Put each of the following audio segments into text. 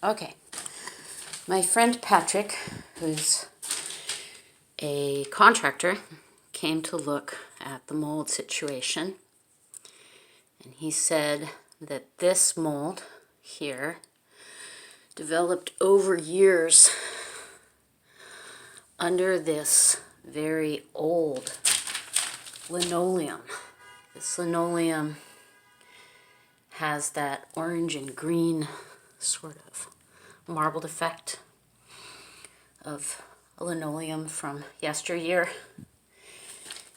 Okay, my friend Patrick, who's a contractor, came to look at the mold situation, and he said that this mold here developed over years under this very old linoleum. This linoleum has that orange and green sort of marbled effect of a linoleum from yesteryear,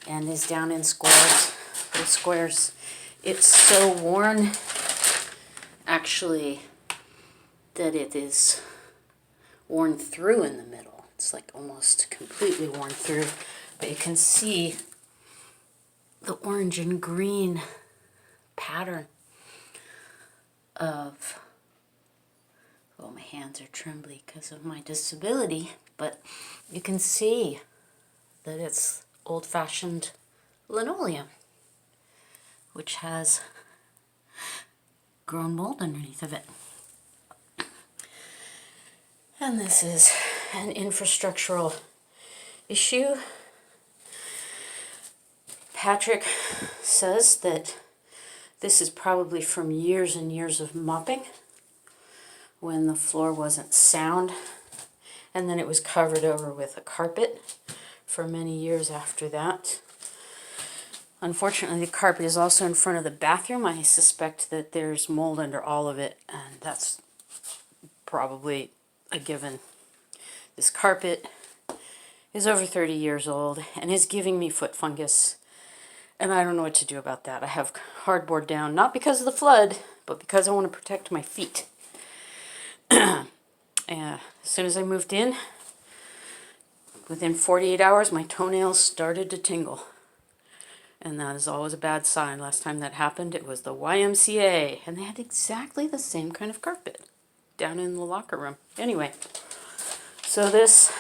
and is down in squares, little squares. It's so worn, actually, that it is worn through in the middle. It's like almost completely worn through, but you can see the orange and green pattern of, oh, my hands are trembly because of my disability, but you can see that it's old-fashioned linoleum, which has grown mold underneath of it. And this is an infrastructural issue. Patrick says that this is probably from years and years of mopping when the floor wasn't sound, and then it was covered over with a carpet for many years after that. Unfortunately, the carpet is also in front of the bathroom. I suspect that there's mold under all of it, and that's probably a given. This carpet is over 30 years old and is giving me foot fungus, and I don't know what to do about that. I have hardboard down, not because of the flood, but because I want to protect my feet. As soon as I moved in, within 48 hours, my toenails started to tingle. And that is always a bad sign. Last time that happened, it was the YMCA, and they had exactly the same kind of carpet down in the locker room. Anyway, so this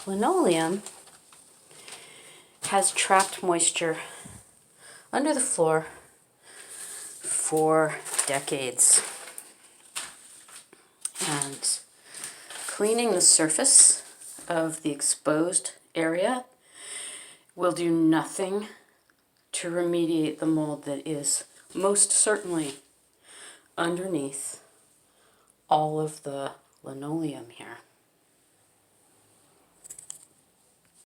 linoleum has trapped moisture under the floor for decades. And cleaning the surface of the exposed area will do nothing to remediate the mold that is most certainly underneath all of the linoleum here.